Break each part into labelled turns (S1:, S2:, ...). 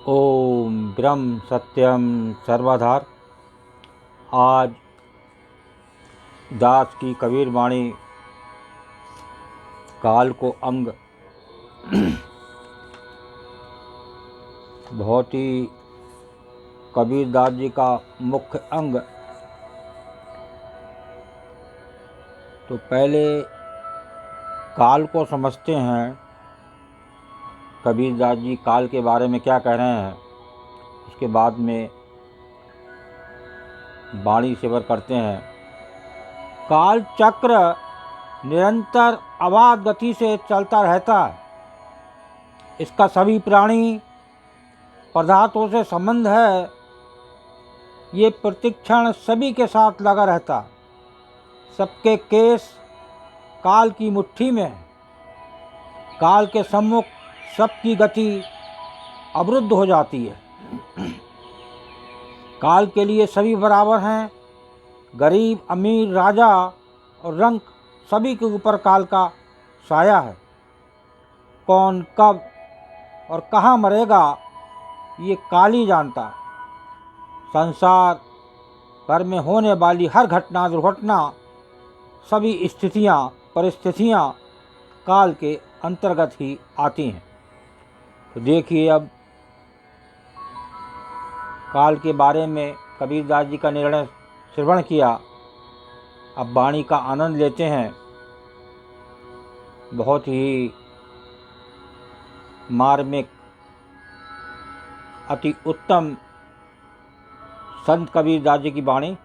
S1: ओम ब्रह्म सत्यम सर्वधार। आज दास की कबीर वाणी काल को अंग बहुत ही कबीर दास जी का मुख्य अंग। तो पहले काल को समझते हैं। कबीर दास जी काल के बारे में क्या कह रहे हैं, उसके बाद में वाणी सेवर करते हैं। काल चक्र निरंतर अबाध गति से चलता रहता है। इसका सभी प्राणी पदार्थों से संबंध है। ये प्रतिक्षण सभी के साथ लगा रहता। सबके केस काल की मुट्ठी में है। काल के सम्मुख सबकी गति अवरुद्ध हो जाती है। काल के लिए सभी बराबर हैं। गरीब, अमीर, राजा और रंक सभी के ऊपर काल का साया है। कौन कब और कहाँ मरेगा ये काल ही जानता है। संसार भर में होने वाली हर घटना, दुर्घटना, सभी स्थितियाँ, परिस्थितियाँ काल के अंतर्गत ही आती हैं। तो देखिए, अब काल के बारे में कबीर दास जी का निर्णय श्रवण किया। अब वाणी का आनंद लेते हैं। बहुत ही मार्मिक, अति उत्तम संत कबीर दास जी की वाणी।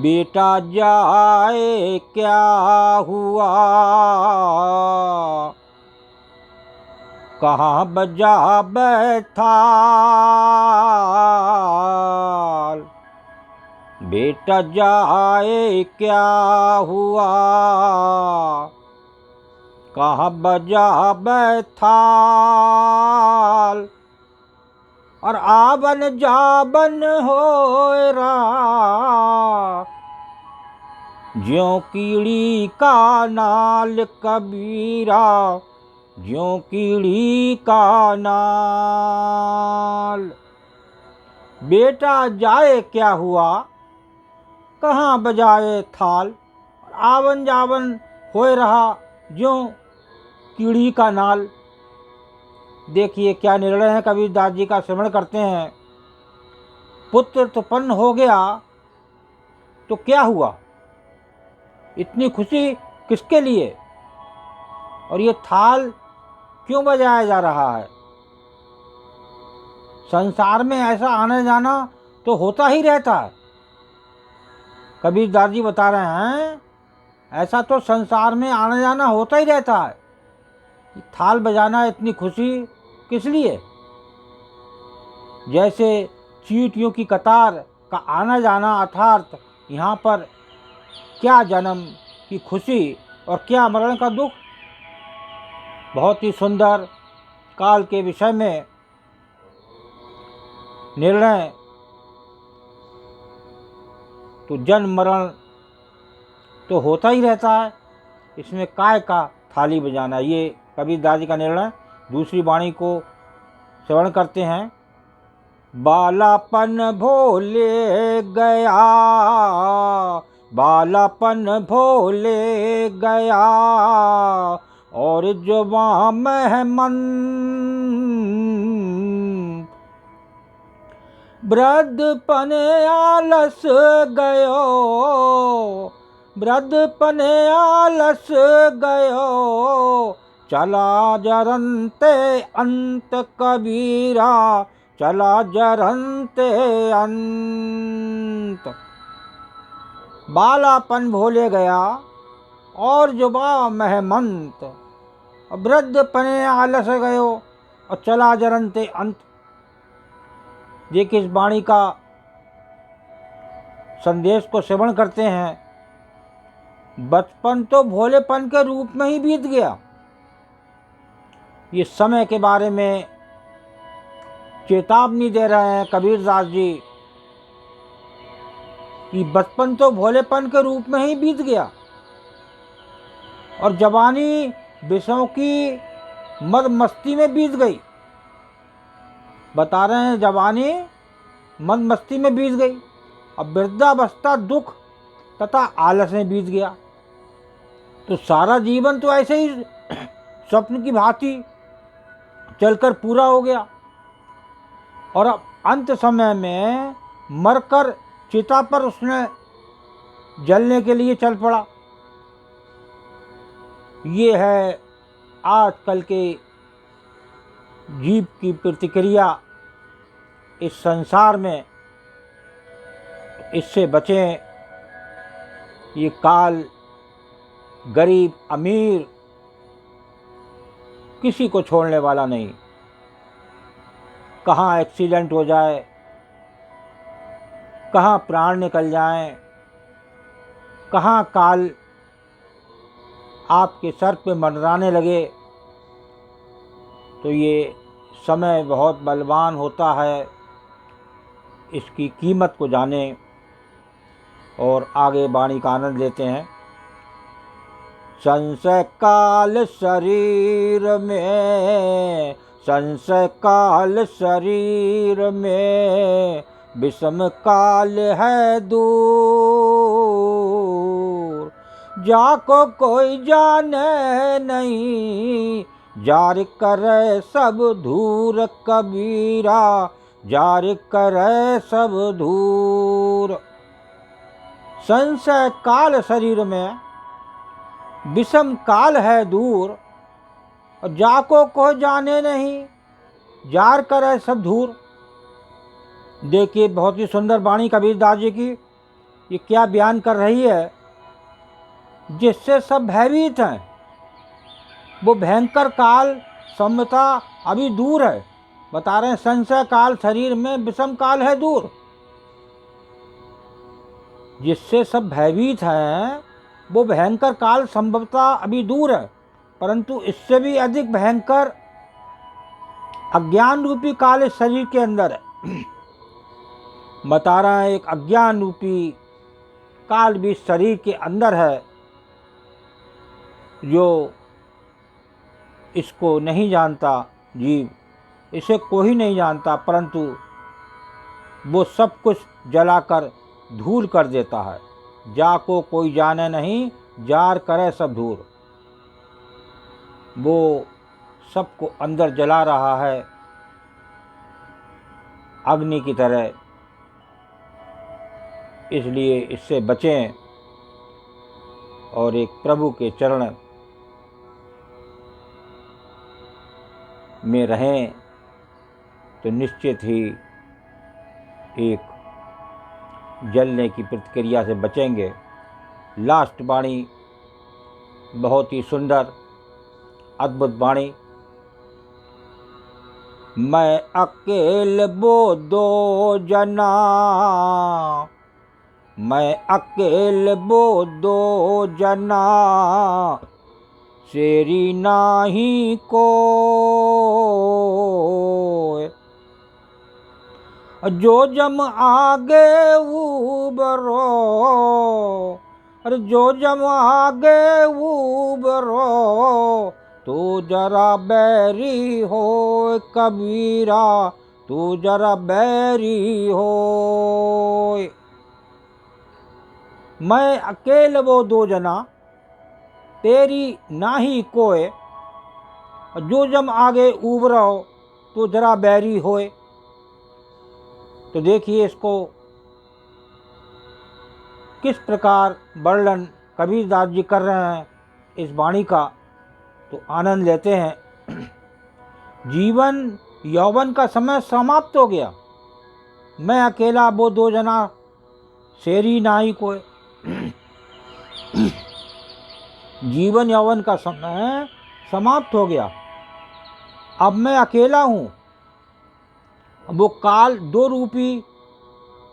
S1: बेटा जाए क्या हुआ, कहाँ बजा बैठाल। बेटा जाए क्या हुआ, कहाँ बजा बैठाल। और आवन जाबन हो रहा, ज्यों कीड़ी का नाल कबीरा, ज्यों कीड़ी का नाल। बेटा जाए क्या हुआ, कहाँ बजाए थाल। आवन जावन होए रहा, ज्यों कीड़ी का नाल। देखिए क्या निर्णय है। कबीर दास जी का श्रवण करते हैं। पुत्र उत्पन्न हो गया तो क्या हुआ, इतनी खुशी किसके लिए, और ये थाल क्यों बजाया जा रहा है। संसार में ऐसा आना जाना तो होता ही रहता है। कबीर दास जी बता रहे हैं, ऐसा तो संसार में आना जाना होता ही रहता है। थाल बजाना, इतनी खुशी किस लिए। जैसे चींटियों की कतार का आना जाना, अर्थात यहाँ पर क्या जन्म की खुशी और क्या मरण का दुख। बहुत ही सुंदर काल के विषय में निर्णय। तो जन्म मरण तो होता ही रहता है, इसमें काय का थाली बजाना। ये कबीर दास जी का निर्णय। दूसरी वाणी को श्रवण करते हैं। बालापन भोले गया, बालापन भोले गया, और जवां मेहमन वृद्धपन आलस गयो, वृद्धपन आलस गयो, चला जरनते अंत कबीरा, चला जरनते अंत। बालापन भोले गया और जुबा महमंत, वृद्धपन आलस गयो और चला जरनते अंत। देखिए इस वाणी का संदेश को श्रवण करते हैं। बचपन तो भोलेपन के रूप में ही बीत गया। ये समय के बारे में चेतावनी दे रहे हैं कबीर दास जी कि बचपन तो भोलेपन के रूप में ही बीत गया और जवानी विषयों की मद मस्ती में बीत गई। बता रहे हैं जवानी मद मस्ती में बीत गई, अब वृद्धावस्था दुख तथा आलस में बीत गया। तो सारा जीवन तो ऐसे ही स्वप्न की भांति चलकर पूरा हो गया, और अब अंत समय में मरकर चिता पर उसने जलने के लिए चल पड़ा। ये है आजकल के जीव की प्रतिक्रिया इस संसार में। इससे बचें। ये काल गरीब अमीर किसी को छोड़ने वाला नहीं। कहाँ एक्सीडेंट हो जाए, कहाँ प्राण निकल जाएं, कहाँ काल आपके सर पे मंडराने लगे। तो ये समय बहुत बलवान होता है, इसकी कीमत को जानें और आगे वाणी का आनंद लेते हैं। संशय काल शरीर में, संशय काल शरीर में, विषम काल है दूर। जाको कोई जाने नहीं, जार करे सब धूर कबीरा, जार करे सब धूर। संशय काल शरीर में, विषम काल है दूर, और जाको कोई जाने नहीं, जार करे सब धूर। देखिए बहुत ही सुंदर वाणी कबीरदास जी की, ये क्या बयान कर रही है। जिससे सब भयभीत हैं, वो भयंकर काल सम्यता अभी दूर है। बता रहे हैं संशय काल शरीर में, विषम काल है दूर। जिससे सब भयभीत हैं, वो भयंकर काल संभवतः अभी दूर है, परंतु इससे भी अधिक भयंकर अज्ञान रूपी काल इस शरीर के अंदर है। बता रहा है एक अज्ञान रूपी काल भी शरीर के अंदर है, जो इसको नहीं जानता जीव, इसे कोई नहीं जानता, परंतु वो सब कुछ जलाकर धूल कर देता है। जाको कोई जाने नहीं, जार करे सब धूल। वो सबको अंदर जला रहा है अग्नि की तरह। इसलिए इससे बचें और एक प्रभु के चरण में रहें तो निश्चित ही एक जलने की प्रतिक्रिया से बचेंगे। लास्ट वाणी बहुत ही सुंदर अद्भुत वाणी। मैं अकेल वो दो जना, मैं अकेल वो दो जना, सेरी नाही को। जो जम आगे उबरो, अरे जो जम आगे उबरो, तू जरा बैरी हो कबीरा, तू जरा बैरी हो। मैं अकेल वो दो जना, तेरी नाही कोय, जो जम आगे उबरो, तो जरा बैरी होए। तो देखिए इसको किस प्रकार वर्णन कबीरदास जी कर रहे हैं इस वाणी का, तो आनंद लेते हैं। जीवन यौवन का समय समाप्त हो गया, मैं अकेला वो दो जना, शेरी नाई कोई। जीवन यौवन का समय समाप्त हो गया, अब मैं अकेला हूँ। वो काल दो रूपी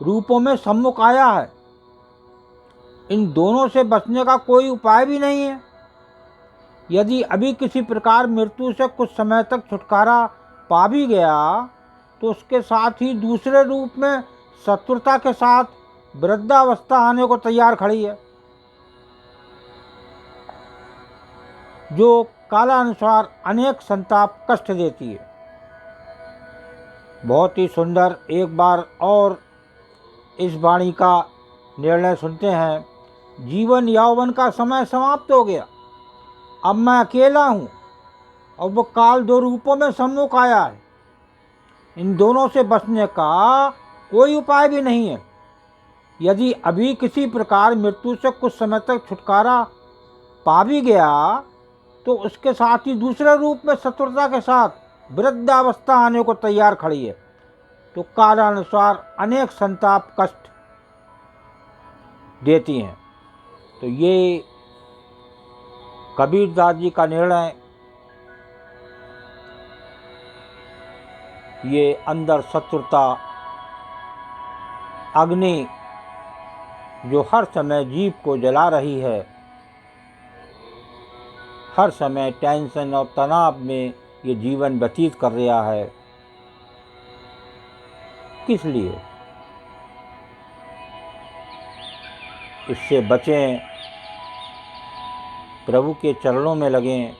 S1: रूपों में सम्मुख आया है, इन दोनों से बचने का कोई उपाय भी नहीं है। यदि अभी किसी प्रकार मृत्यु से कुछ समय तक छुटकारा पा भी गया, तो उसके साथ ही दूसरे रूप में शत्रुता के साथ वृद्धावस्था आने को तैयार खड़ी है। जो कालानुसार अनेक संताप कष्ट देती है। बहुत ही सुंदर। एक बार और इस वाणी का निर्णय सुनते हैं। जीवन यौवन का समय समाप्त हो गया, अब मैं अकेला हूँ और वो काल दो रूपों में सम्मुख आया है। इन दोनों से बचने का कोई उपाय भी नहीं है। यदि अभी किसी प्रकार मृत्यु से कुछ समय तक छुटकारा पा भी गया तो उसके साथ ही दूसरे रूप में शत्रुता के साथ वृद्धावस्था आने को तैयार खड़ी है। तो कालानुसार अनेक संताप कष्ट देती हैं। तो ये कबीरदास जी का निर्णय, ये अंदर शत्रुता अग्नि जो हर समय जीव को जला रही है, हर समय टेंशन और तनाव में ये जीवन व्यतीत कर रहा है, किस लिए? इससे बचें, प्रभु के चरणों में लगें,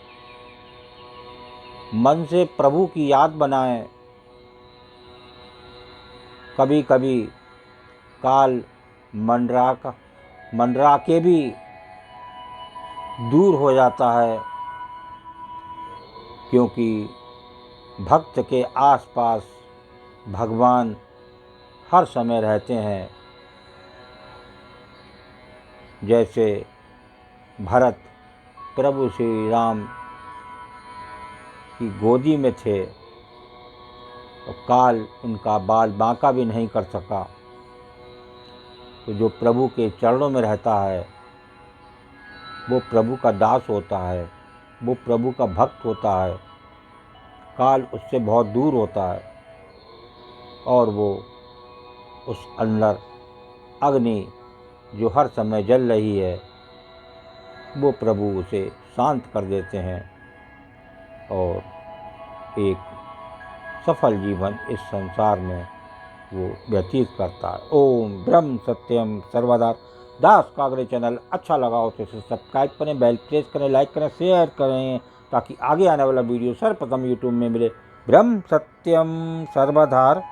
S1: मन से प्रभु की याद बनाएं। कभी कभी काल मंडरा के भी दूर हो जाता है, क्योंकि भक्त के आसपास भगवान हर समय रहते हैं। जैसे भरत प्रभु श्री राम की गोदी में थे तो काल उनका बाल बांका भी नहीं कर सका। तो जो प्रभु के चरणों में रहता है वो प्रभु का दास होता है, वो प्रभु का भक्त होता है। काल उससे बहुत दूर होता है और वो उस अंदर अग्नि जो हर समय जल रही है वो प्रभु उसे शांत कर देते हैं और एक सफल जीवन इस संसार में वो व्यतीत करता है। ओम ब्रह्म सत्यम सर्वदा। दास कागड़े चैनल अच्छा लगा हो तो इसे सब्सक्राइब करें, बेल प्रेस करें, लाइक करें, शेयर करें, ताकि आगे आने वाला वीडियो सर्वप्रथम यूट्यूब में मिले। ब्रह्म सत्यम सर्वधार।